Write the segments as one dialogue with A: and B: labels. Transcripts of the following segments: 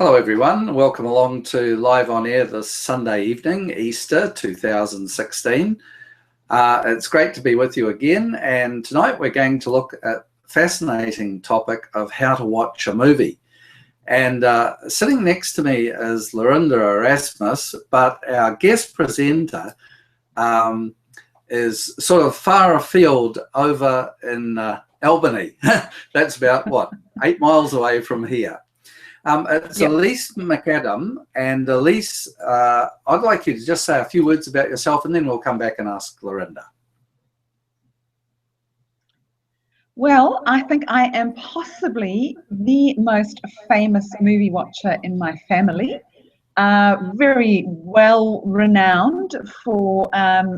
A: Hello everyone, welcome along to Live on Air this Sunday evening, Easter 2016. It's great to be with you again, and tonight we're going to look at a fascinating topic of how to watch a movie. And sitting next to me is Laurinda Erasmus, but our guest presenter is sort of far afield over in Albany. That's about, what, 8 miles away from here. It's
B: Yep.
A: Elise Macadam, and Elise, I'd like you to just say a few words about yourself, and then we'll come back and ask Laurinda.
B: Well, I think I am possibly the most famous movie watcher in my family. Very well renowned for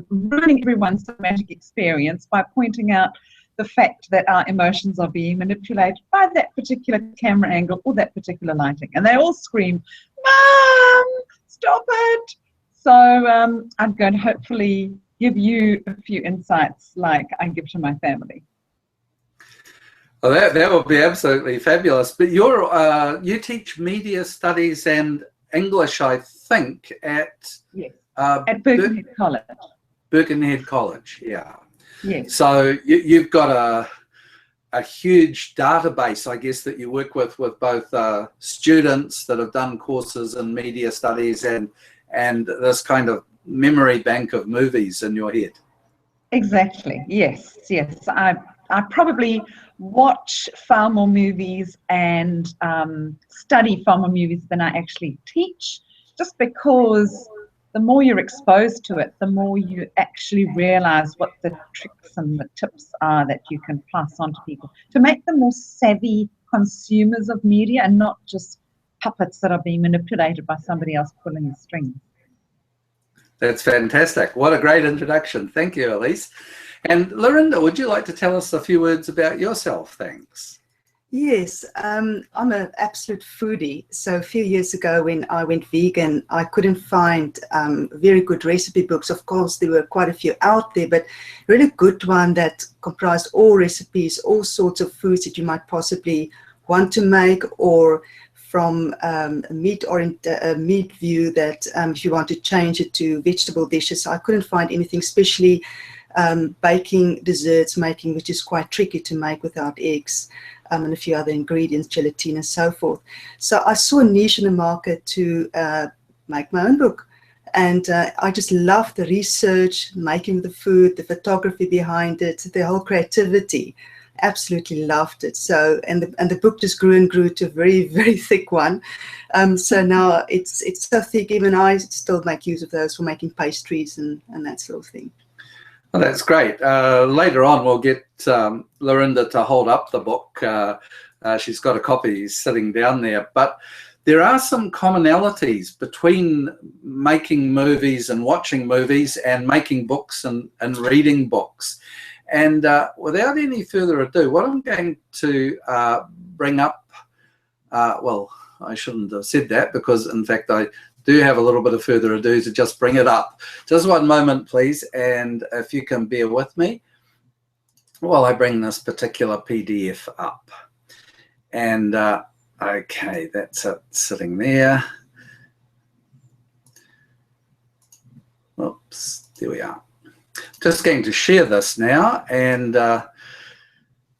B: ruining everyone's cinematic experience by pointing out the fact that our emotions are being manipulated by that particular camera angle or that particular lighting. And they all scream, "Mom, stop it!" So I'm going to hopefully give you a few insights like I give to my family.
A: Well, that would be absolutely fabulous. But you teach media studies and English, I think, at
B: At Birkenhead College.
A: Birkenhead College, yeah.
B: Yes.
A: So you've got a huge database, I guess, that you work with both students that have done courses in media studies and this kind of memory bank of movies in your head.
B: Exactly. Yes. I probably watch far more movies and study far more movies than I actually teach, just because the more you're exposed to it, the more you actually realize what the tricks and the tips are that you can pass on to people to make them more savvy consumers of media and not just puppets that are being manipulated by somebody else pulling the strings.
A: That's fantastic. What a great introduction. Thank you, Elise. And Laurinda, would you like to tell us a few words about yourself? Thanks.
C: Yes, I'm an absolute foodie. So a few years ago when I went vegan, I couldn't find very good recipe books. Of course, there were quite a few out there, but a really good one that comprised all recipes, all sorts of foods that you might possibly want to make, or from a meat view that if you want to change it to vegetable dishes. So I couldn't find anything, especially baking desserts, which is quite tricky to make without eggs. And a few other ingredients, gelatin and so forth. So I saw a niche in the market to make my own book. And I just loved the research, making the food, the photography behind it, the whole creativity. Absolutely loved it. So, and the book just grew and grew to a very, very thick one. So now it's so thick, even I still make use of those for making pastries and that sort of thing.
A: Well, that's great. Later on, we'll get Laurinda to hold up the book. She's got a copy sitting down there. But there are some commonalities between making movies and watching movies and making books and reading books. And without any further ado, what I'm going to bring up, well, I shouldn't have said that because, in fact, I do have a little bit of further ado to just bring it up. Just one moment, please, and if you can bear with me while I bring this particular PDF up. And okay, that's it sitting there. Oops, there we are. Just going to share this now, and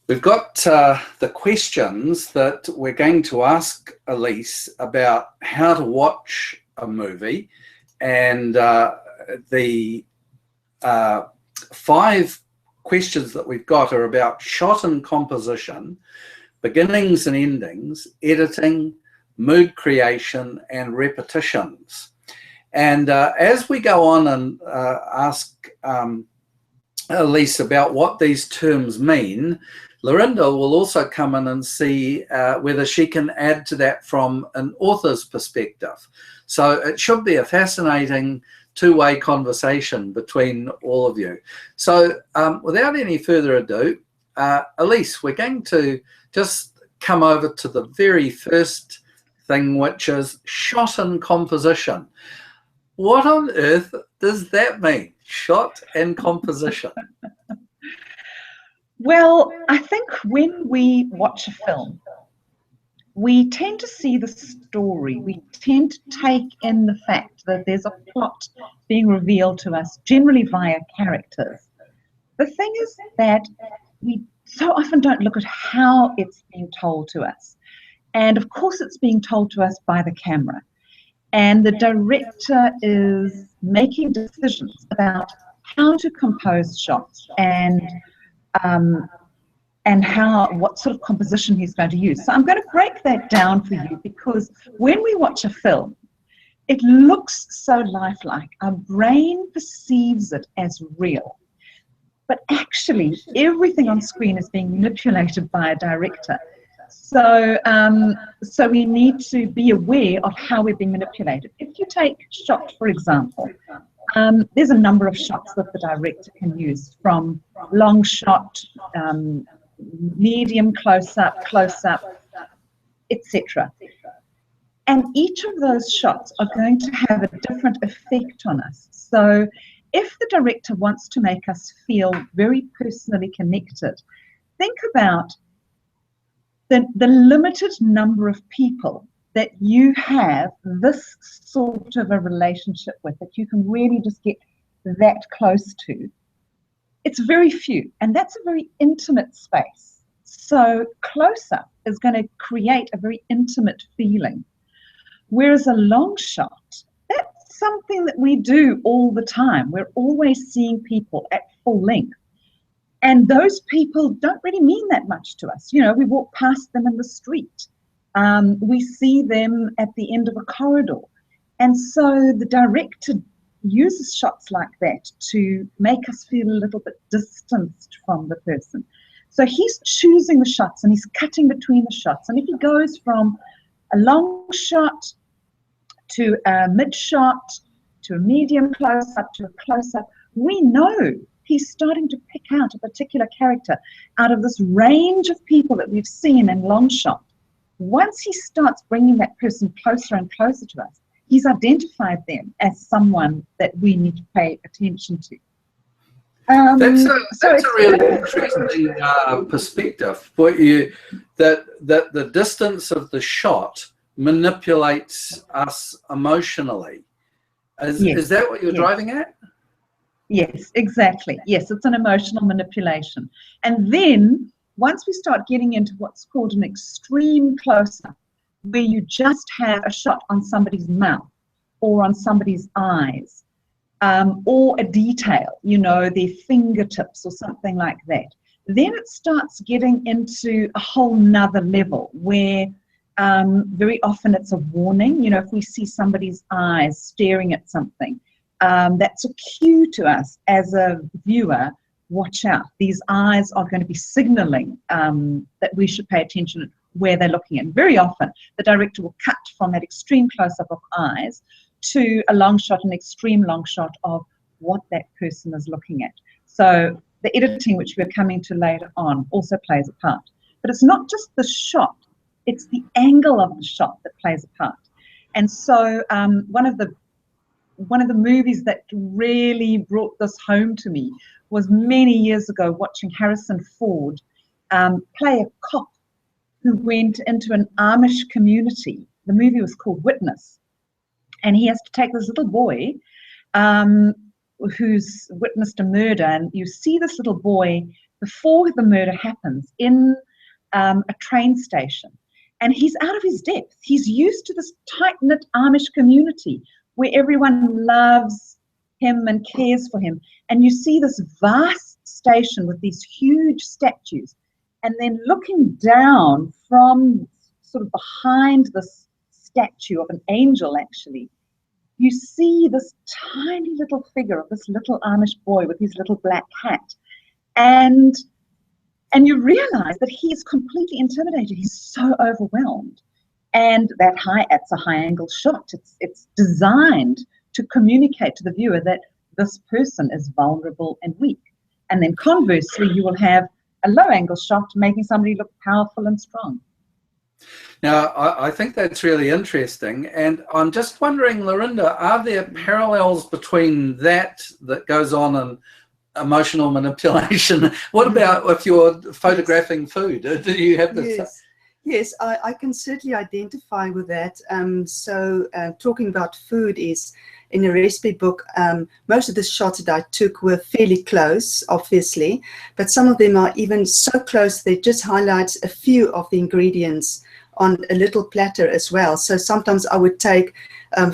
A: we've got the questions that we're going to ask Elise about how to watch a movie, and the 5 questions that we've got are about shot and composition, beginnings and endings, editing, mood creation, and repetitions. And as we go on and ask Elise about what these terms mean, Laurinda will also come in and see whether she can add to that from an author's perspective. So it should be a fascinating two-way conversation between all of you. So without any further ado, Elise, we're going to just come over to the very first thing, which is shot and composition. What on earth does that mean, shot and composition?
B: Well, I think when we watch a film, we tend to see the story. We tend to take in the fact that there's a plot being revealed to us, generally via characters. The thing is that we so often don't look at how it's being told to us. And of course, it's being told to us by the camera. And the director is making decisions about how to compose shots and what sort of composition he's going to use. So I'm going to break that down for you, because when we watch a film, it looks so lifelike. Our brain perceives it as real. But actually, everything on screen is being manipulated by a director. So, so we need to be aware of how we're being manipulated. If you take shot, for example, there's a number of shots that the director can use, from long shot, medium close-up, etc. And each of those shots are going to have a different effect on us. So if the director wants to make us feel very personally connected, think about the limited number of people that you have this sort of a relationship with, that you can really just get that close to. It's very few, and that's a very intimate space. So close-up is going to create a very intimate feeling. Whereas a long shot, that's something that we do all the time. We're always seeing people at full length. And those people don't really mean that much to us. You know, we walk past them in the street. We see them at the end of a corridor. And so the director uses shots like that to make us feel a little bit distanced from the person. So he's choosing the shots and he's cutting between the shots. And if he goes from a long shot to a mid shot to a medium close-up to a close-up, we know he's starting to pick out a particular character out of this range of people that we've seen in long shot. Once he starts bringing that person closer and closer to us, he's identified them as someone that we need to pay attention to.
A: That's a really interesting perspective. That the distance of the shot manipulates us emotionally. Is that what you're driving at?
B: Yes, exactly. Yes, it's an emotional manipulation. And then once we start getting into what's called an extreme close-up, where you just have a shot on somebody's mouth or on somebody's eyes, or a detail, you know, their fingertips or something like that, then it starts getting into a whole nother level where very often it's a warning. You know, if we see somebody's eyes staring at something, that's a cue to us as a viewer. Watch out, these eyes are going to be signaling that we should pay attention to where they're looking at. Very often the director will cut from that extreme close-up of eyes to a long shot, an extreme long shot of what that person is looking at. So the editing, which we're coming to later on, also plays a part. But it's not just the shot, it's the angle of the shot that plays a part. And so one of the movies that really brought this home to me was many years ago watching Harrison Ford play a cop who went into an Amish community. The movie was called Witness. And he has to take this little boy who's witnessed a murder. And you see this little boy before the murder happens in a train station. And he's out of his depth. He's used to this tight-knit Amish community where everyone loves him and cares for him. And you see this vast station with these huge statues. And then looking down from sort of behind this statue of an angel, actually, you see this tiny little figure of this little Amish boy with his little black hat. And you realize that he is completely intimidated. He's so overwhelmed. And it's a high angle shot. It's designed to communicate to the viewer that this person is vulnerable and weak. And then conversely, you will have a low angle shot making somebody look powerful and strong.
A: Now, I think that's really interesting. And I'm just wondering, Laurinda, are there parallels between that goes on in emotional manipulation? What about if you're photographing food? Do you have this?
C: Yes. Yes, I can certainly identify with that. Talking about food is, in a recipe book, most of the shots that I took were fairly close, obviously, but some of them are even so close they just highlight a few of the ingredients on a little platter as well. So sometimes I would take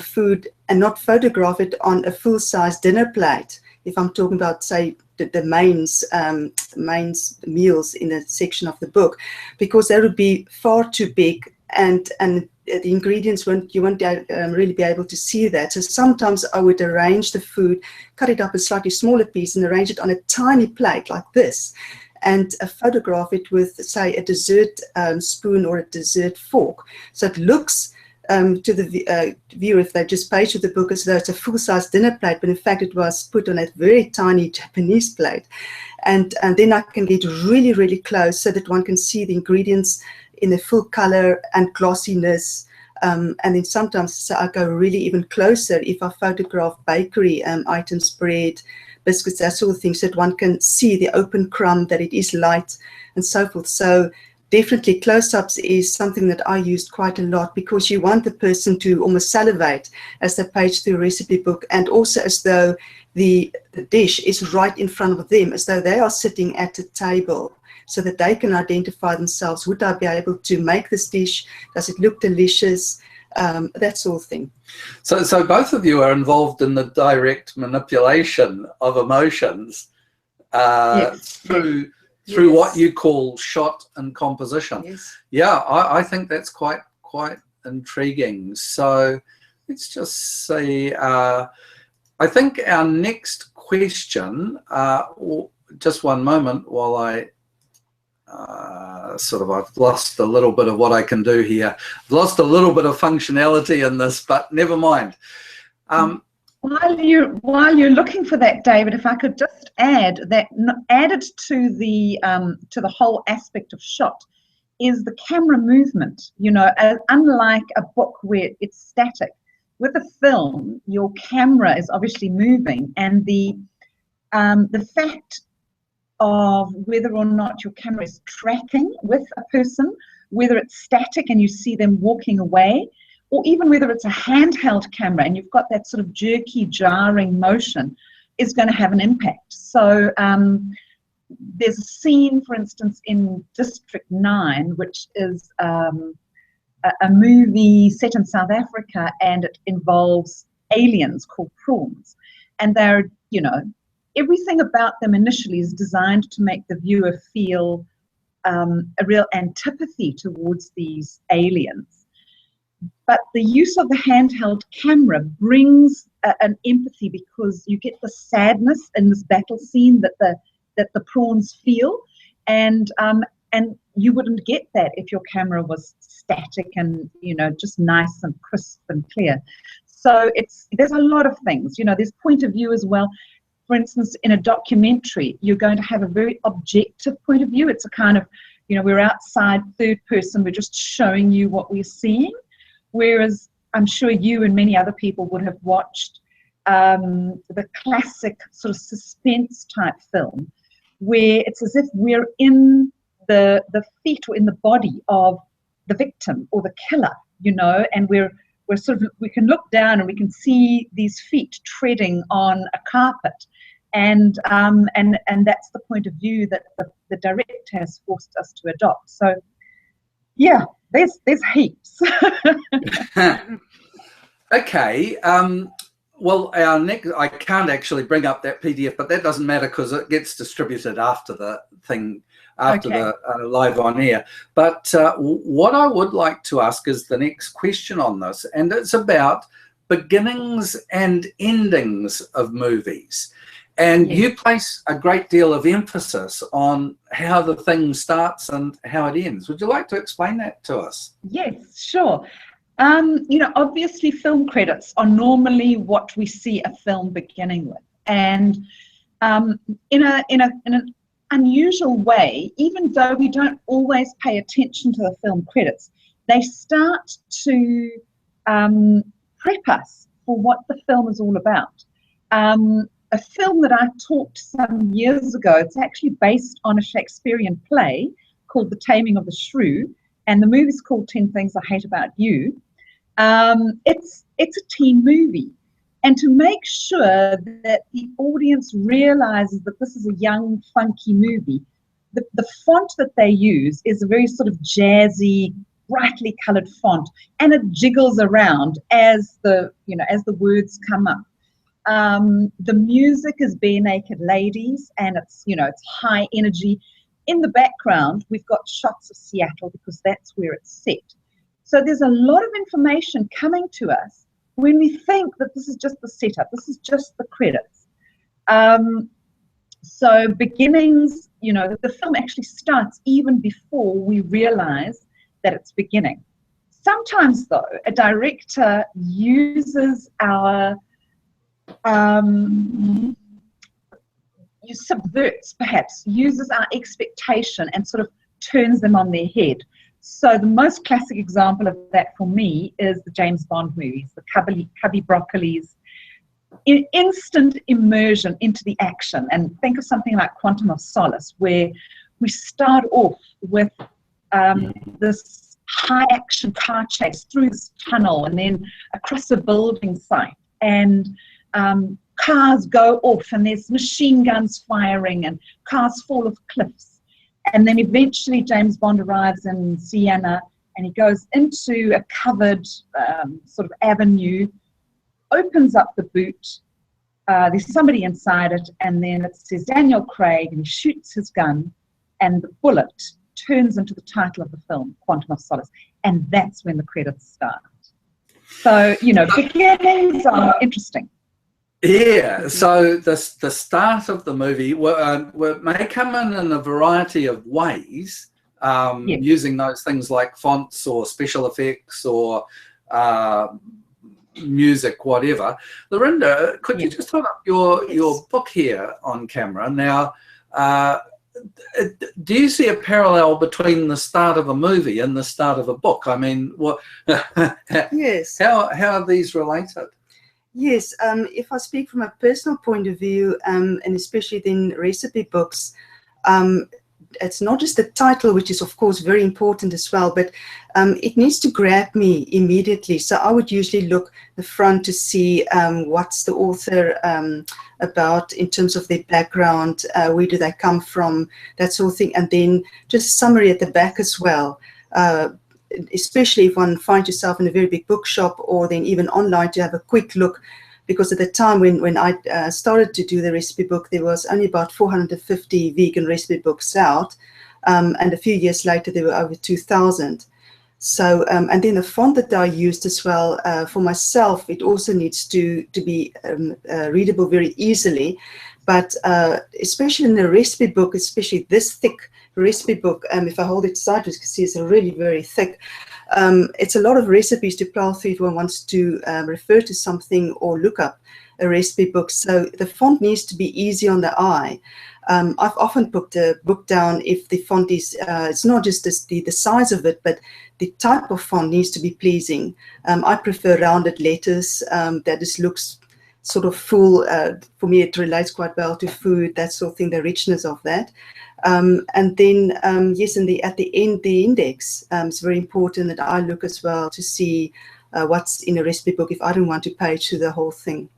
C: food and not photograph it on a full-size dinner plate. If I'm talking about, say, the mains meals in a section of the book, because that would be far too big, and the ingredients you won't really be able to see that. So sometimes I would arrange the food, cut it up in slightly smaller pieces, and arrange it on a tiny plate like this, and photograph it with, say, a dessert spoon or a dessert fork, so it looks to the viewer, if they just page with the book, as though it's a full-size dinner plate, but in fact it was put on a very tiny Japanese plate. And then I can get really, really close so that one can see the ingredients in the full color and glossiness. And then sometimes I go really even closer if I photograph bakery items, bread, biscuits, that sort of thing, so that one can see the open crumb, that it is light, and so forth. So definitely close-ups is something that I used quite a lot, because you want the person to almost salivate as they page through a recipe book, and also as though the dish is right in front of them, as though they are sitting at a table, so that they can identify themselves. Would I be able to make this dish? Does it look delicious? That sort of thing.
A: So both of you are involved in the direct manipulation of emotions through
C: Yes.
A: what you call shot and composition.
C: Yes.
A: Yeah, I think that's quite intriguing. So let's just see. I think our next question, just one moment while I I've lost a little bit of what I can do here. I've lost a little bit of functionality in this, but never mind.
B: While you're looking for that, David, if I could just add that added to the whole aspect of shot is the camera movement. You know, unlike a book where it's static, with a film, your camera is obviously moving, and the fact of whether or not your camera is tracking with a person, whether it's static and you see them walking away, or even whether it's a handheld camera and you've got that sort of jerky, jarring motion, is going to have an impact. So there's a scene, for instance, in District 9, which is a movie set in South Africa, and it involves aliens called prawns. And they're, you know, everything about them initially is designed to make the viewer feel a real antipathy towards these aliens. But the use of the handheld camera brings an empathy, because you get the sadness in this battle scene that the prawns feel, and you wouldn't get that if your camera was static and, you know, just nice and crisp and clear. So there's a lot of things, you know, there's point of view as well. For instance, in a documentary, you're going to have a very objective point of view. It's a kind of, you know, we're outside, third person, we're just showing you what we're seeing. Whereas I'm sure you and many other people would have watched the classic sort of suspense type film, where it's as if we're in the feet or in the body of the victim or the killer, you know, and we're sort of, we can look down and we can see these feet treading on a carpet, and that's the point of view that the director has forced us to adopt. So yeah, there's heaps.
A: Okay. Well, our next, I can't actually bring up that PDF, but that doesn't matter because it gets distributed after the thing, after the live on air. But what I would like to ask is the next question on this, and it's about beginnings and endings of movies. And you place a great deal of emphasis on how the thing starts and how it ends. Would you like to explain that to us? Yes,
B: sure. You know, obviously film credits are normally what we see a film beginning with. And in an unusual way, even though we don't always pay attention to the film credits, they start to prep us for what the film is all about. A film that I taught some years ago, it's actually based on a Shakespearean play called The Taming of the Shrew, and the movie's called 10 Things I Hate About You. It's a teen movie. And to make sure that the audience realizes that this is a young, funky movie, the font that they use is a very sort of jazzy, brightly colored font, and it jiggles around as the words come up. The music is Bare Naked Ladies, and it's high energy. In the background, we've got shots of Seattle because that's where it's set. So there's a lot of information coming to us when we think that this is just the setup, this is just the credits. So beginnings, the film actually starts even before we realize that it's beginning. Sometimes, though, a director uses uses our expectation and sort of turns them on their head. So the most classic example of that for me is the James Bond movies, the Cubby Broccoli's instant immersion into the action. And think of something like Quantum of Solace, where we start off with this high action car chase through this tunnel and then across a building site, and cars go off and there's machine guns firing and cars fall off cliffs. And then eventually James Bond arrives in Siena and he goes into a covered sort of avenue, opens up the boot, there's somebody inside it, and then it says Daniel Craig, and he shoots his gun, and the bullet turns into the title of the film, Quantum of Solace, and that's when the credits start. So, beginnings are interesting.
A: Yeah, so the start of the movie may come in a variety of ways, using those things like fonts or special effects or music, whatever. Laurinda, could you just hold up your book here on camera? Now, do you see a parallel between the start of a movie and the start of a book? I mean, what?
C: Yes.
A: How are these related?
C: Yes, if I speak from a personal point of view, and especially then recipe books, it's not just the title, which is of course very important as well, but it needs to grab me immediately. So I would usually look the front to see what's the author about in terms of their background, where do they come from, that sort of thing, and then just summary at the back as well. Especially if one finds yourself in a very big bookshop or then even online, to have a quick look, because at the time when I started to do the recipe book, there was only about 450 vegan recipe books out, and a few years later there were over 2,000. So and then the font that I used as well, for myself, it also needs to be readable very easily, but especially in the recipe book, especially this thick recipe book, if I hold it sideways, you can see it's really very thick. It's a lot of recipes to plow through if one wants to refer to something or look up a recipe book. So the font needs to be easy on the eye. I've often put a book down if the font is, it's not just the size of it, but the type of font needs to be pleasing. I prefer rounded letters that just looks sort of full. For me, it relates quite well to food, that sort of thing, the richness of that. And then, yes, at the end, the index is very important that I look as well to see what's in a recipe book if I don't want to page through the whole thing.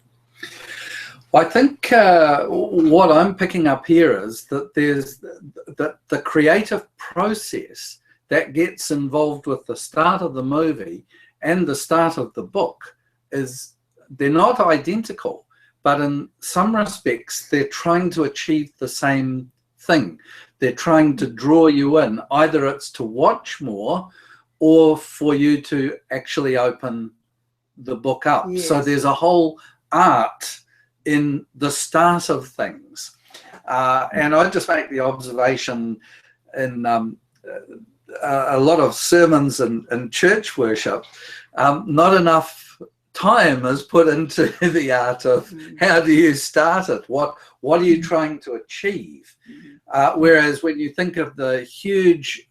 A: I think what I'm picking up here is that there's the creative process that gets involved with the start of the movie and the start of the book they're not identical, but in some respects they're trying to achieve the same thing. They're trying to draw you in. Either it's to watch more or for you to actually open the book up. Yes. So there's a whole art in the start of things. And I just make the observation in a lot of sermons and church worship, not enough time is put into the art of how do you start it, what are you trying to achieve, whereas when you think of the huge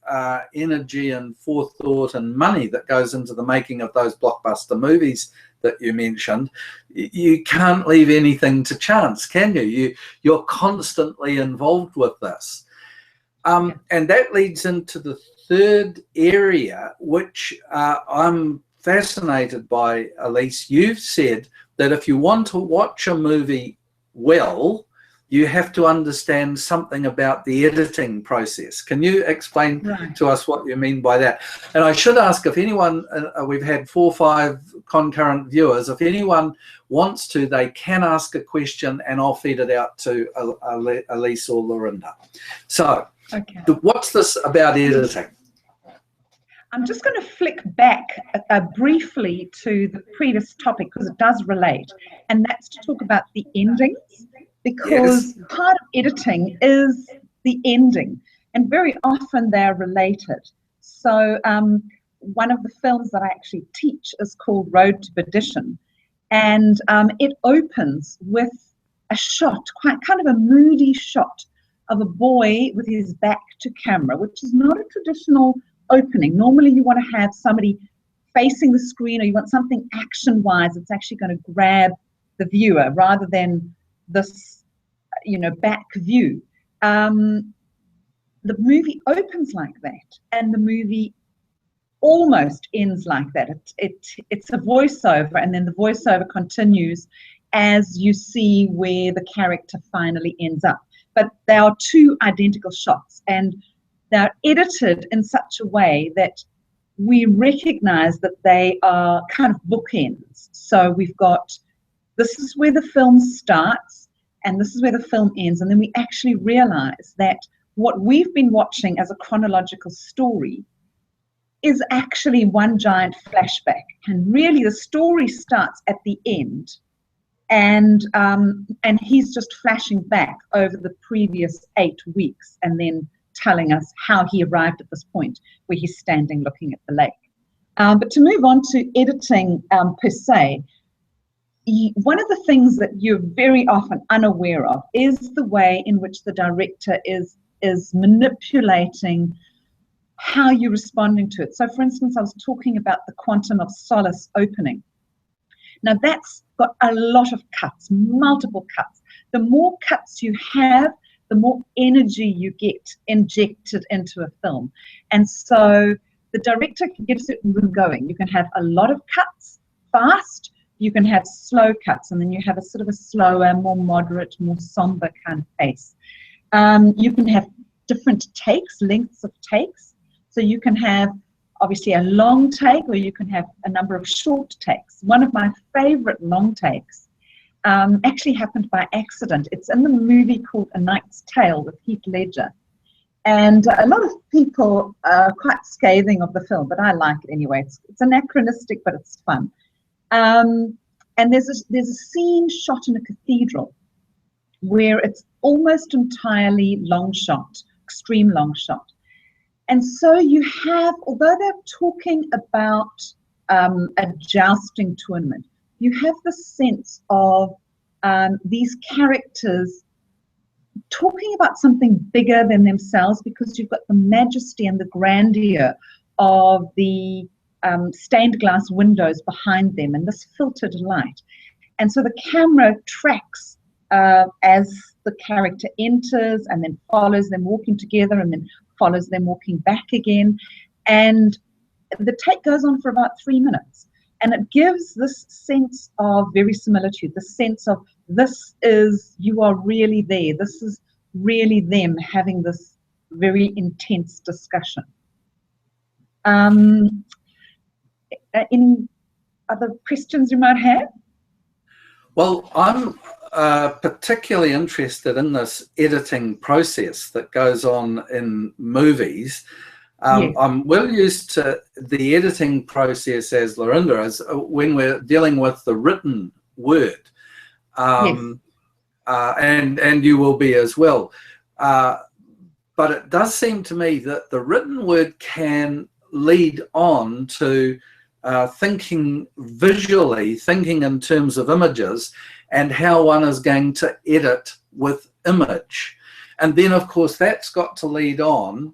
A: energy and forethought and money that goes into the making of those blockbuster movies that you mentioned, you can't leave anything to chance, can you? You're constantly involved with this, and that leads into the third area, which I'm fascinated by, Elise. You've said that if you want to watch a movie well, you have to understand something about the editing process. Can you explain to us what you mean by that? And I should ask, if anyone, we've had 4 or 5 concurrent viewers, if anyone wants to, they can ask a question and I'll feed it out to Elise or Laurinda. So, what's this about editing?
B: I'm just going to flick back briefly to the previous topic because it does relate, and that's to talk about the endings. Because part of editing is the ending, and very often they're related. So one of the films that I actually teach is called Road to Perdition, and it opens with a shot, kind of a moody shot of a boy with his back to camera, which is not a traditional opening. Normally you want to have somebody facing the screen, or you want something action-wise that's actually going to grab the viewer rather than this, back view. The movie opens like that, and the movie almost ends like that. It's a voiceover, and then the voiceover continues as you see where the character finally ends up. But there are 2 identical shots, and they're edited in such a way that we recognize that they are kind of bookends. So we've got, this is where the film starts, and this is where the film ends, and then we actually realize that what we've been watching as a chronological story is actually one giant flashback, and really the story starts at the end, and he's just flashing back over the previous 8 weeks and then telling us how he arrived at this point where he's standing looking at the lake. But to move on to editing per se, one of the things that you're very often unaware of is the way in which the director is manipulating how you're responding to it. So, for instance, I was talking about the Quantum of Solace opening. Now, that's got a lot of cuts, multiple cuts. The more cuts you have, the more energy you get injected into a film. And so the director can get a certain rhythm going. You can have a lot of cuts, fast. You can have slow cuts, and then you have a sort of a slower, more moderate, more somber kind of pace. You can have different takes, lengths of takes. So you can have obviously a long take, or you can have a number of short takes. One of my favorite long takes actually happened by accident. It's in the movie called A Knight's Tale with Heath Ledger. And a lot of people are quite scathing of the film, but I like it anyway. It's anachronistic, but it's fun. And there's a scene shot in a cathedral where it's almost entirely long shot, extreme long shot. And so you have, although they're talking about a jousting tournament, you have the sense of these characters talking about something bigger than themselves, because you've got the majesty and the grandeur of the stained glass windows behind them and this filtered light. And so the camera tracks as the character enters and then follows them walking together and then follows them walking back again. And the take goes on for about 3 minutes. And it gives this sense of verisimilitude, the sense of this is, you are really there. This is really them having this very intense discussion. Any other questions you might have?
A: Well, I'm particularly interested in this editing process that goes on in movies. Yes. I'm well used to the editing process as Laurinda is when we're dealing with the written word, yes. And you will be as well. But it does seem to me that the written word can lead on to thinking visually, thinking in terms of images and how one is going to edit with image. And then, of course, that's got to lead on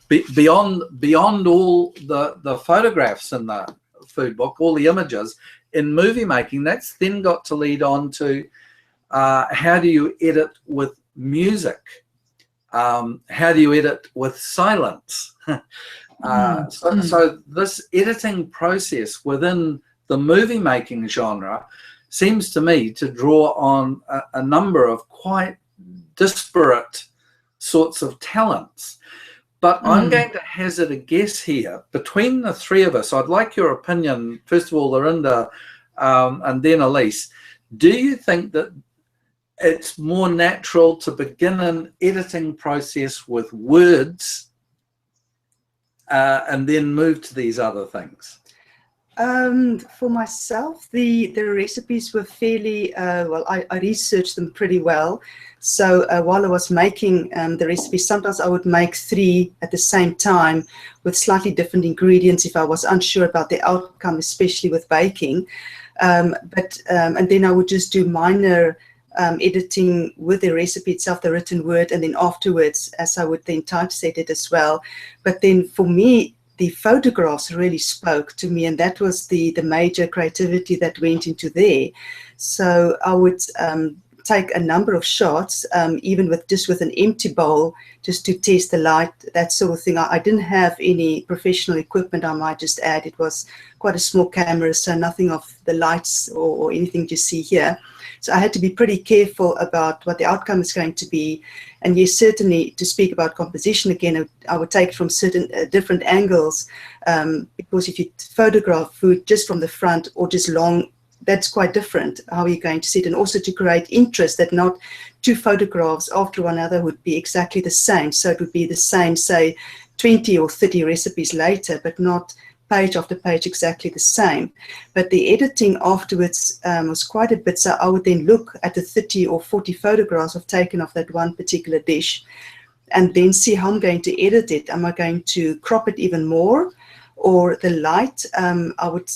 A: beyond all the photographs in the food book, all the images in movie making. That's then got to lead on to how do you edit with music, How do you edit with silence? So this editing process within the movie making genre seems to me to draw on a number of quite disparate sorts of talents. But I'm going to hazard a guess here. Between the three of us, I'd like your opinion, first of all, Laurinda, and then Elise. Do you think that it's more natural to begin an editing process with words and then move to these other things?
C: For myself, the recipes were fairly, well, I researched them pretty well. So while I was making the recipes, sometimes I would make 3 at the same time with slightly different ingredients if I was unsure about the outcome, especially with baking. And then I would just do minor editing with the recipe itself, the written word, and then afterwards, as I would then typeset it as well. But then for me, the photographs really spoke to me, and that was the major creativity that went into there. So I would take a number of shots, even with an empty bowl, just to test the light, that sort of thing. I didn't have any professional equipment, I might just add. It was quite a small camera, so nothing of the lights or anything you see here. So I had to be pretty careful about what the outcome is going to be. And yes, certainly to speak about composition again, I would take it from certain different angles, because if you photograph food just from the front or just long, that's quite different. How are you going to see it? And also to create interest, that not 2 photographs after one another would be exactly the same. So it would be the same, say, 20 or 30 recipes later, but not page after page exactly the same. But the editing afterwards was quite a bit. So I would then look at the 30 or 40 photographs I've taken of that one particular dish and then see how I'm going to edit it. Am I going to crop it even more? Or the light, I would,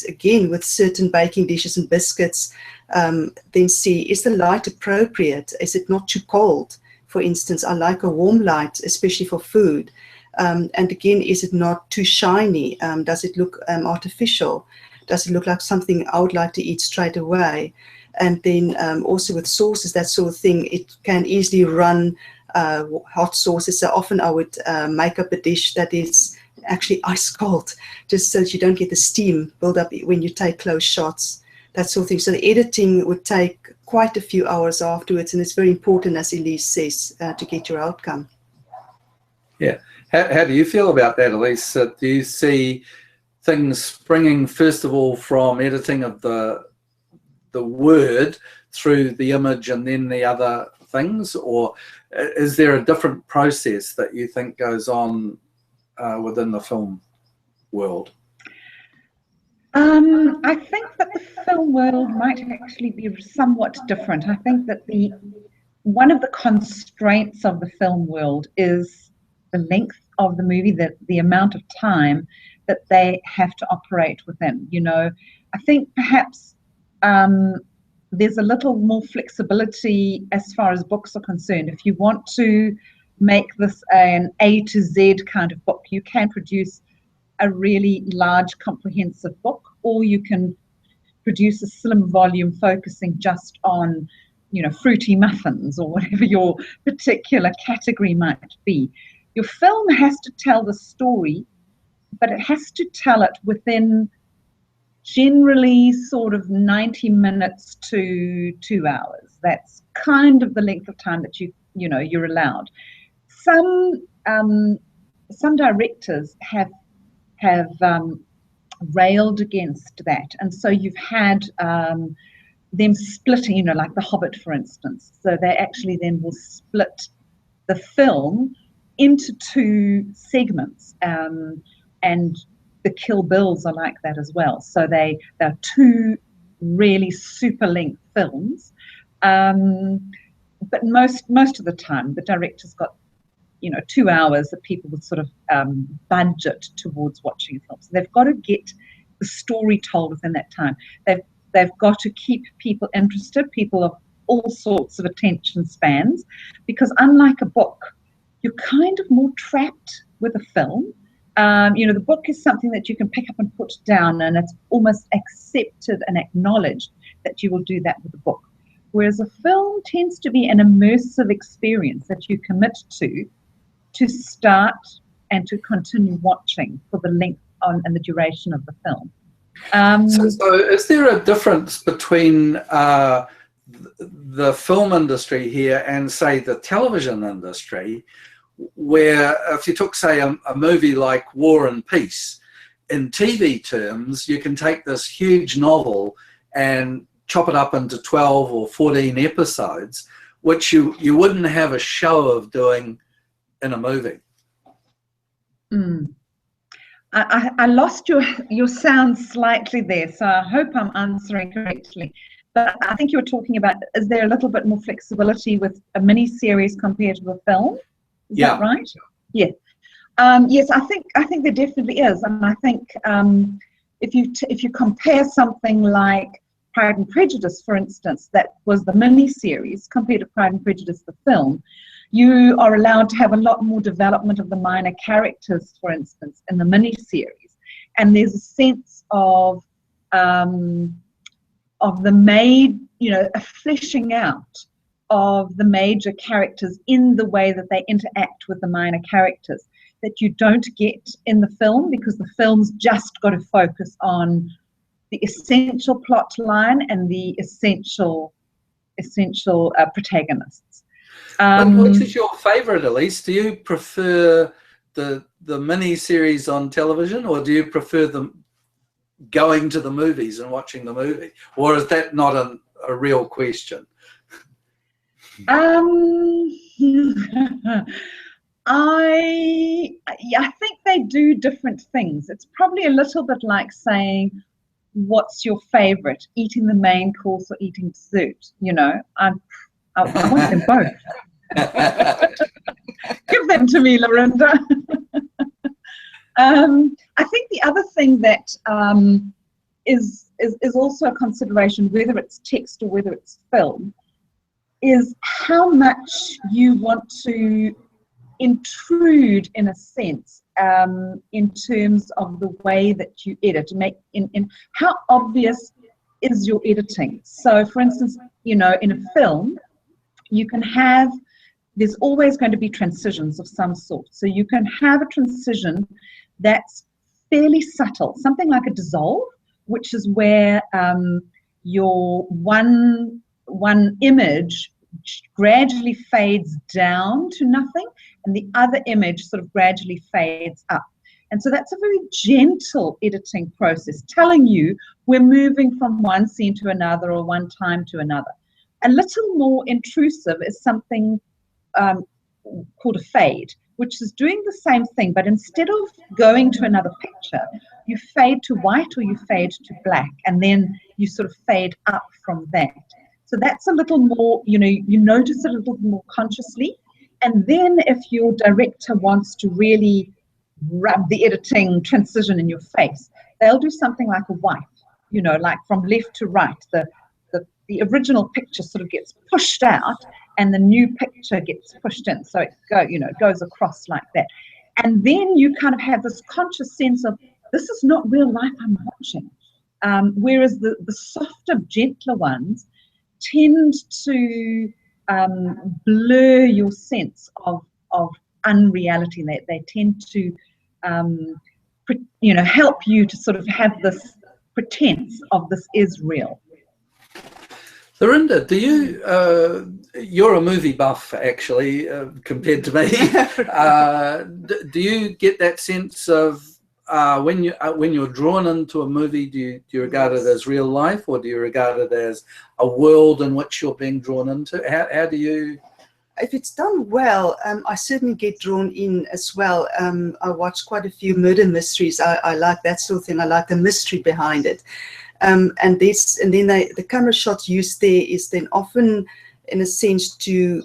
C: again, with certain baking dishes and biscuits, then see, is the light appropriate? Is it not too cold? For instance, I like a warm light, especially for food. And again, is it not too shiny? Does it look artificial? Does it look like something I would like to eat straight away? And then also with sauces, that sort of thing, it can easily run hot sauces. So often I would make up a dish that is actually ice cold, just so that you don't get the steam build up when you take close shots, that sort of thing. So the editing would take quite a few hours afterwards, and it's very important, as Elise says, to get your outcome.
A: Yeah. How do you feel about that, Elise? Do you see things springing, first of all, from editing of the word through the image and then the other things, or is there a different process that you think goes on within the film world?
B: I think that the film world might actually be somewhat different. I think that one of the constraints of the film world is the length of the movie, the amount of time that they have to operate within. You know, I think perhaps there's a little more flexibility as far as books are concerned. If you want to make this an A to Z kind of book, you can produce a really large comprehensive book, or you can produce a slim volume focusing just on, you know, fruity muffins or whatever your particular category might be. Your film has to tell the story, but it has to tell it within generally sort of 90 minutes to 2 hours. That's kind of the length of time that you're allowed. Some directors have railed against that, and so you've had them splitting, like The Hobbit, for instance. So they actually then will split the film into 2 segments, and the Kill Bills are like that as well. So they're 2 really super length films, but most of the time the director's got 2 hours that people would sort of budget towards watching a film. So they've got to get the story told within that time. They've got to keep people interested, people of all sorts of attention spans, because unlike a book, you're kind of more trapped with a film. The book is something that you can pick up and put down, and it's almost accepted and acknowledged that you will do that with a book. whereas a film tends to be an immersive experience that you commit to start and to continue watching for the length on and the duration of the film.
A: So is there a difference between the film industry here and, say, the television industry, where if you took, say, a movie like War and Peace, in TV terms, you can take this huge novel and chop it up into 12 or 14 episodes, which you wouldn't have a show of doing in a movie?
B: I lost your sound slightly there, so I hope I'm answering correctly. But I think you were talking about, is there a little bit more flexibility with a mini-series compared to a film? Is that right? Yeah. Yes, I think there definitely is, and I think if you compare something like Pride and Prejudice, for instance, that was the mini-series, compared to Pride and Prejudice, the film, you are allowed to have a lot more development of the minor characters, for instance, in the mini-series, and there's a sense of the a fleshing out of the major characters in the way that they interact with the minor characters that you don't get in the film, because the film's just got to focus on the essential plot line and the essential protagonists.
A: Which is your favourite, Elise? Do you prefer the mini-series on television, or do you prefer them going to the movies and watching the movie? Or is that not a real question?
B: I think they do different things. It's probably a little bit like saying, what's your favorite, eating the main course or eating dessert? I want them both. Give them to me, Laurinda. I think the other thing that is also a consideration, whether it's text or whether it's film, is how much you want to intrude, in a sense, in terms of the way that you edit. In how obvious is your editing? So, for instance, in a film, there's always going to be transitions of some sort. So you can have a transition that's fairly subtle, something like a dissolve, which is where your one image gradually fades down to nothing, and the other image sort of gradually fades up. And so that's a very gentle editing process, telling you we're moving from one scene to another or one time to another. A little more intrusive is something called a fade, which is doing the same thing, but instead of going to another picture, you fade to white or you fade to black, and then you sort of fade up from that. So that's a little more, you notice it a little more consciously. And then if your director wants to really rub the editing transition in your face, they'll do something like a wipe, like from left to right. The original picture sort of gets pushed out and the new picture gets pushed in. So it goes across like that. And then you kind of have this conscious sense of, this is not real life I'm watching. Whereas the softer, gentler ones tend to blur your sense of unreality. They tend to help you to sort of have this pretense of this is real.
A: Laurinda, you're a movie buff, actually, compared to me. Do you get that sense of when you're drawn into a movie, do you regard it as real life, or do you regard it as a world in which you're being drawn into? How do you?
C: If it's done well, I certainly get drawn in as well. I watch quite a few murder mysteries. I like that sort of thing. I like the mystery behind it. And then the camera shot used there is then often, in a sense, to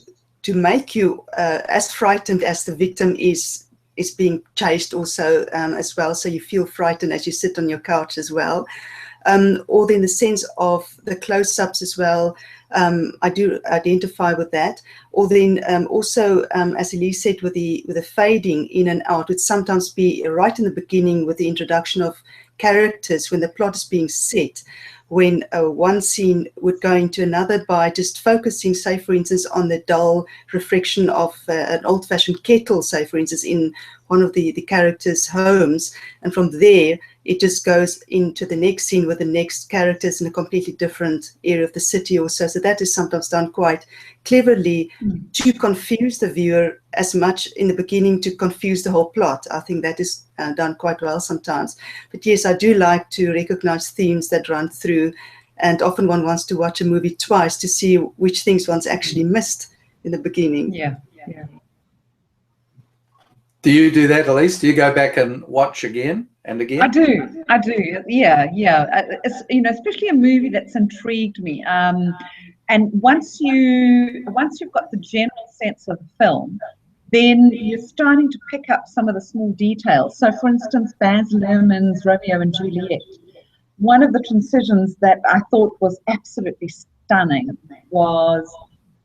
C: make you as frightened as the victim is being chased also as well. So you feel frightened as you sit on your couch as well. Or then the sense of the close-ups as well. I do identify with that. Or then also, as Elise said, with the fading in and out, would sometimes be right in the beginning with the introduction of characters when the plot is being set, when one scene would go into another by just focusing, say, for instance, on the dull reflection of an old-fashioned kettle, say, for instance, in one of the characters' homes. And from there, it just goes into the next scene with the next characters in a completely different area of the city or so. So that is sometimes done quite cleverly to confuse the viewer as much in the beginning to confuse the whole plot. I think that is done quite well sometimes. But yes, I do like to recognize themes that run through, and often one wants to watch a movie twice to see which things one's actually missed in the beginning.
B: Yeah.
A: Do you do that, Elise? Do you go back and watch again and again?
B: I do. Yeah. It's, especially a movie that's intrigued me. And once you've got the general sense of the film, then you're starting to pick up some of the small details. So, for instance, Baz Luhrmann's Romeo and Juliet. One of the transitions that I thought was absolutely stunning was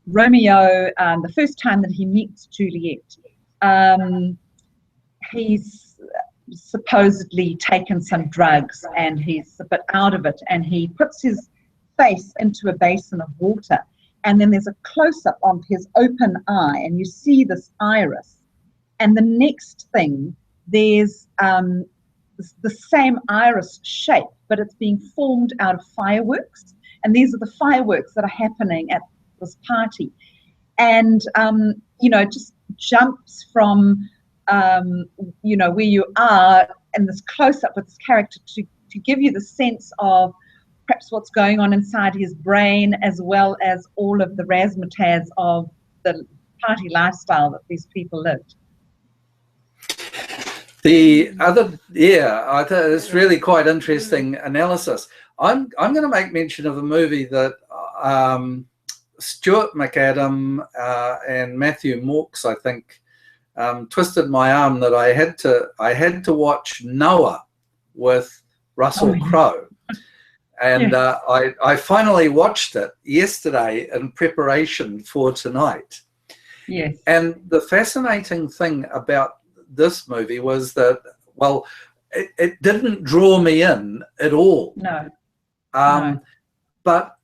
B: Romeo, the first time that he meets Juliet. He's supposedly taken some drugs and he's a bit out of it, and he puts his face into a basin of water, and then there's a close-up of his open eye and you see this iris, and the next thing there's the same iris shape, but it's being formed out of fireworks, and these are the fireworks that are happening at this party. And it just jumps from where you are in this close-up with this character to give you the sense of perhaps what's going on inside his brain, as well as all of the razzmatazz of the party lifestyle that these people lived.
A: The other, I think it's really quite interesting analysis. I'm going to make mention of a movie that Stuart Macadam and Matthew Morks, I think, twisted my arm that I had to watch Noah with Russell Crowe. And I finally watched it yesterday in preparation for tonight.
B: Yes.
A: And the fascinating thing about this movie was that, well, it didn't draw me in at all.
B: No.
A: But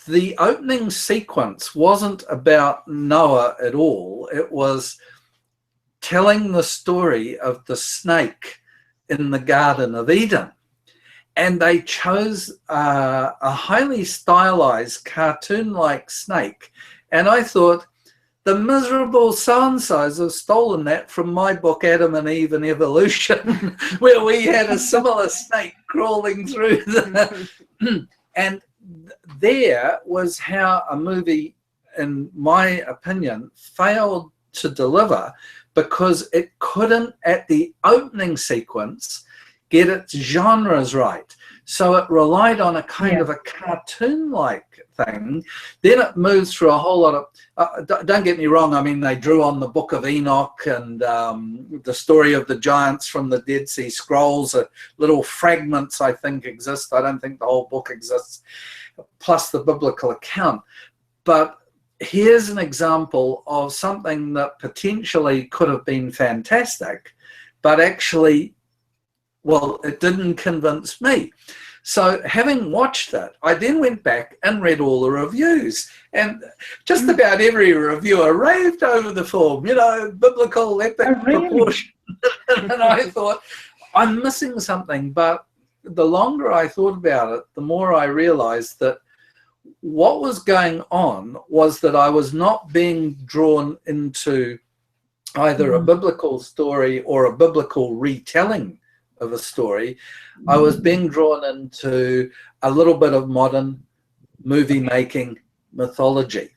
A: the opening sequence wasn't about Noah at all. It was telling the story of the snake in the Garden of Eden. And they chose a highly stylized cartoon-like snake. And I thought, the miserable so-and-sos have stolen that from my book, Adam and Eve and Evolution, where we had a similar snake crawling through the... And there was how a movie, in my opinion, failed to deliver, because it couldn't, at the opening sequence, get its genres right. So it relied on a kind of a cartoon-like thing. Then it moves through a whole lot of, don't get me wrong, I mean, they drew on the Book of Enoch and the story of the giants from the Dead Sea Scrolls. Little fragments, I think, exist. I don't think the whole book exists, plus the biblical account. But here's an example of something that potentially could have been fantastic, but actually, well, it didn't convince me. So having watched it, I then went back and read all the reviews, and just about every reviewer raved over the film, biblical, epic proportion. And I thought, I'm missing something. But the longer I thought about it, the more I realized that what was going on was that I was not being drawn into either a biblical story or a biblical retelling of a story. I was being drawn into a little bit of modern movie making mythology,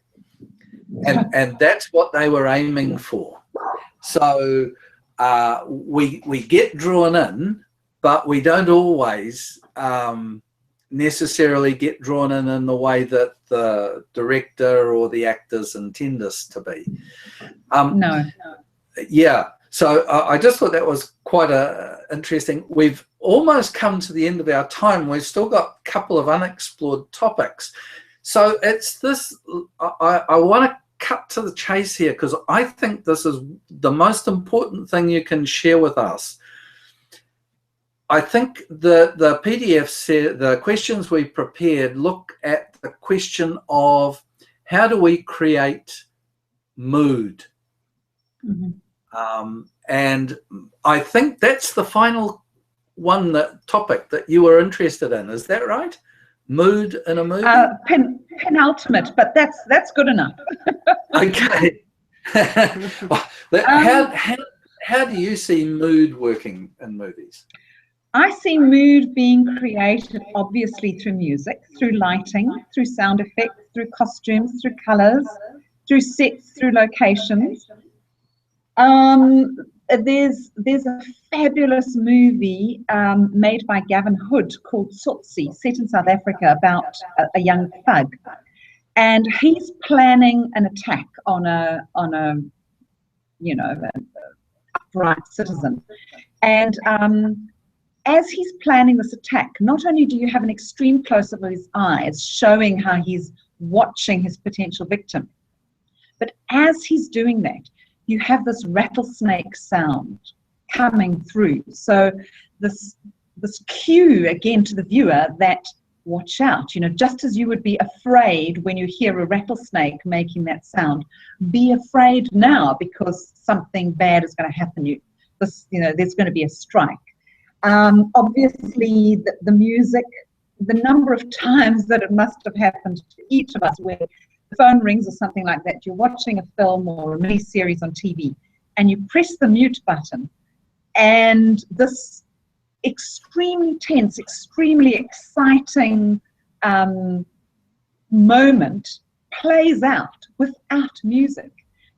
A: and that's what they were aiming for. So we get drawn in, but we don't always necessarily get drawn in the way that the director or the actors intend us to be.
B: No.
A: Yeah. So I just thought that was quite interesting. We've almost come to the end of our time. We've still got a couple of unexplored topics. So it's this, I want to cut to the chase here, because I think this is the most important thing you can share with us. I think the PDF said the questions we prepared look at the question of how do we create mood?
B: Mm-hmm.
A: And I think that's the final one, that topic that you were interested in. Is that right? Mood in a movie?
B: Penultimate, but that's good enough.
A: Okay. How do you see mood working in movies?
B: I see mood being created obviously through music, through lighting, through sound effects, through costumes, through colours, through sets, through locations. There's a fabulous movie made by Gavin Hood called Tsotsi, set in South Africa, about a young thug, and he's planning an attack on a an upright citizen, and as he's planning this attack, not only do you have an extreme close-up of his eyes showing how he's watching his potential victim, but as he's doing that, you have this rattlesnake sound coming through. So this cue again to the viewer that watch out, just as you would be afraid when you hear a rattlesnake making that sound, be afraid now because something bad is going to happen. There's going to be a strike. Obviously the music, the number of times that it must have happened to each of us where the phone rings or something like that, you're watching a film or a mini-series on TV and you press the mute button and this extremely tense, extremely exciting moment plays out without music,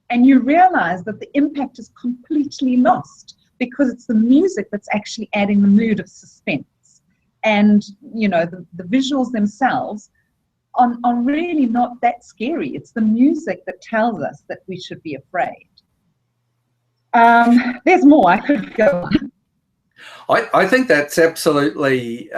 B: and you realize that the impact is completely lost because it's the music that's actually adding the mood of suspense, and the visuals themselves are really not that scary. It's the music that tells us that we should be afraid. There's more. I could go on.
A: I think that's absolutely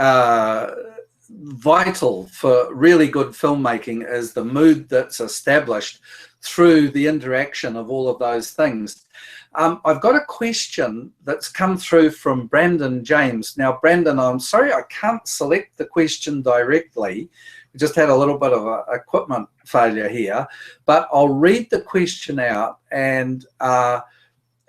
A: vital for really good filmmaking, is the mood that's established through the interaction of all of those things. I've got a question that's come through from Brandon James. Now, Brandon, I'm sorry I can't select the question directly. We just had a little bit of a equipment failure here, but I'll read the question out, and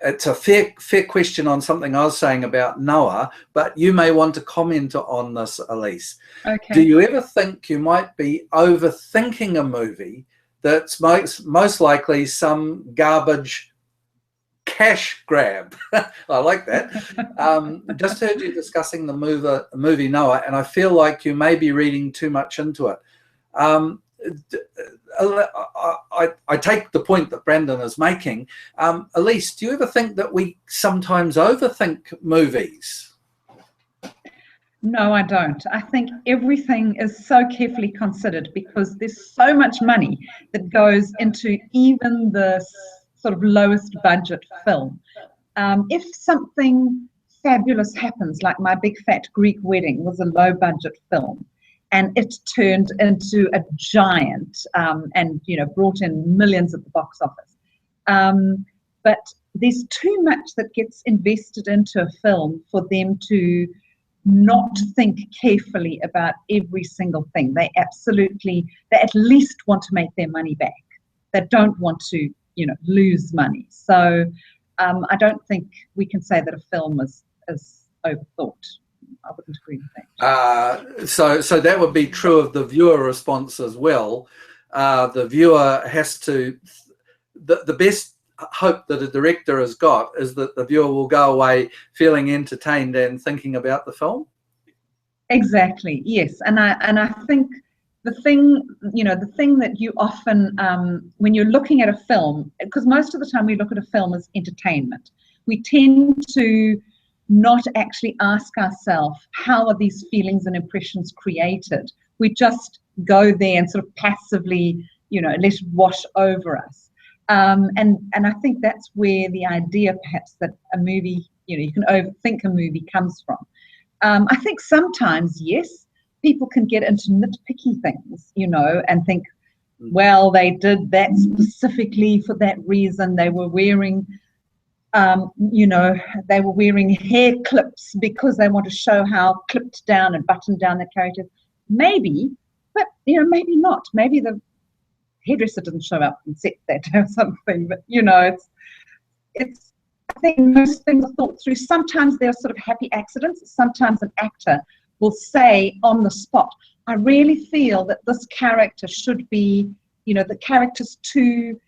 A: it's a fair question on something I was saying about Noah, but you may want to comment on this, Elise.
B: Okay.
A: Do you ever think you might be overthinking a movie that's most likely some garbage cash grab? I like that. Just heard you discussing the movie Noah, and I feel like you may be reading too much into it. I take the point that Brandon is making. Elise, do you ever think that we sometimes overthink movies?
B: No, I don't. I think everything is so carefully considered because there's so much money that goes into even the sort of lowest budget film. If something fabulous happens, like My Big Fat Greek Wedding was a low budget film, and it turned into a giant and brought in millions at the box office. But there's too much that gets invested into a film for them to not think carefully about every single thing. They at least want to make their money back. They don't want to lose money. So I don't think we can say that a film is overthought. I wouldn't agree with that.
A: So that would be true of the viewer response as well. The viewer has to, the best hope that a director has got is that the viewer will go away feeling entertained and thinking about the film.
B: Exactly, yes. And I think the thing that you often, when you're looking at a film, because most of the time we look at a film as entertainment, we tend to not actually ask ourselves, how are these feelings and impressions created? We just go there and sort of passively, let it wash over us. And I think that's where the idea perhaps that a movie, you can overthink a movie comes from. I think sometimes, yes, people can get into nitpicky things, you know, and think, well, they did that specifically for that reason. They were wearing, you know, they were wearing hair clips because they want to show how clipped down and buttoned down the character. Maybe, but, you know, maybe not. Maybe the hairdresser didn't show up and set that or something. But, you know, it's. I think most things are thought through. Sometimes they're sort of happy accidents. Sometimes an actor will say on the spot, I really feel that this character should be, you know, the character's too,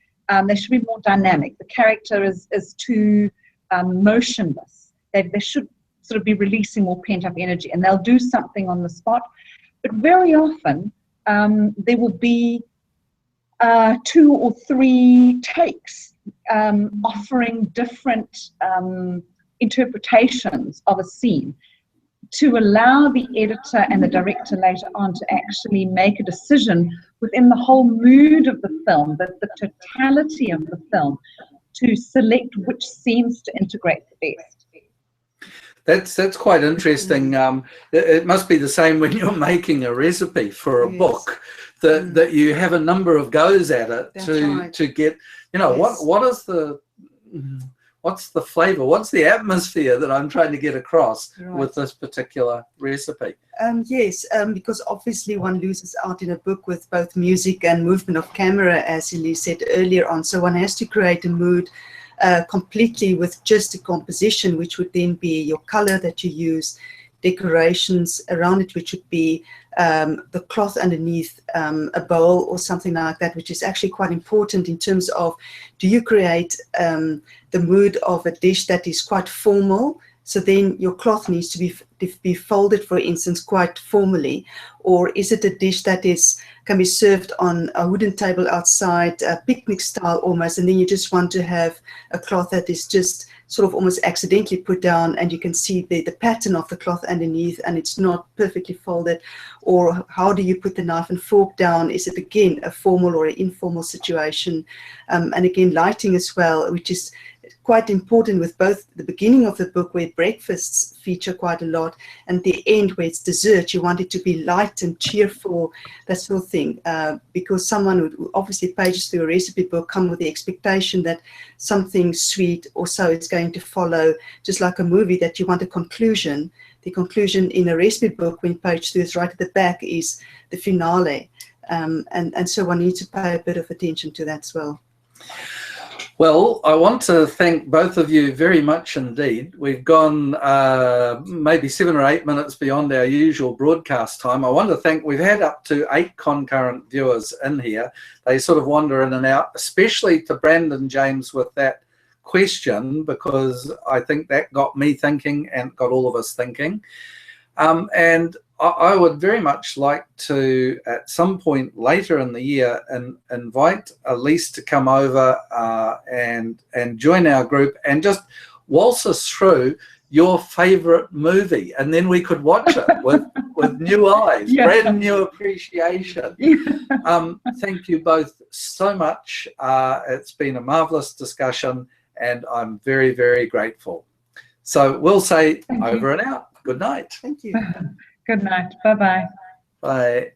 B: they should be more dynamic. The character is too motionless. They should sort of be releasing more pent-up energy, and they'll do something on the spot. But very often there will be 2 or 3 takes offering different interpretations of a scene, to allow the editor and the director later on to actually make a decision within the whole mood of the film, the totality of the film, to select which scenes to integrate the best.
A: That's quite interesting. It must be the same when you're making a recipe for a book, that you have a number of goes at it to get, you know, what is the what's the flavor, what's the atmosphere that I'm trying to get across with this particular recipe?
C: Yes, because obviously one loses out in a book with both music and movement of camera, as Elise said earlier on. So one has to create a mood completely with just a composition, which would then be your color that you use, decorations around it, which would be the cloth underneath a bowl or something like that, which is actually quite important in terms of, do you create the mood of a dish that is quite formal? So then your cloth needs to be folded, for instance, quite formally, or is it a dish that can be served on a wooden table outside, picnic style almost, and then you just want to have a cloth that is just sort of almost accidentally put down, and you can see the pattern of the cloth underneath, and it's not perfectly folded? Or how do you put the knife and fork down? Is it again a formal or an informal situation? And again, lighting as well, which is quite important with both the beginning of the book, where breakfasts feature quite a lot, and the end where it's dessert. You want it to be light and cheerful, that sort of thing, because someone who obviously pages through a recipe book come with the expectation that something sweet or so is going to follow, just like a movie, that you want a conclusion. The conclusion in a recipe book, when you page through, is right at the back, is the finale, and so one needs to pay a bit of attention to that as well.
A: Well, I want to thank both of you very much indeed. We've gone maybe 7 or 8 minutes beyond our usual broadcast time. I want to thank, we've had up to 8 concurrent viewers in here. They sort of wander in and out, especially to Brandon James with that question, because I think that got me thinking and got all of us thinking. And I would very much like to, at some point later in the year, invite Elise to come over and join our group and just waltz us through your favourite movie, and then we could watch it with new eyes, brand new appreciation. Thank you both so much. It's been a marvellous discussion, and I'm very, very grateful. So we'll say over and out. Good night.
C: Thank you.
B: Good night. Bye-bye.
A: Bye.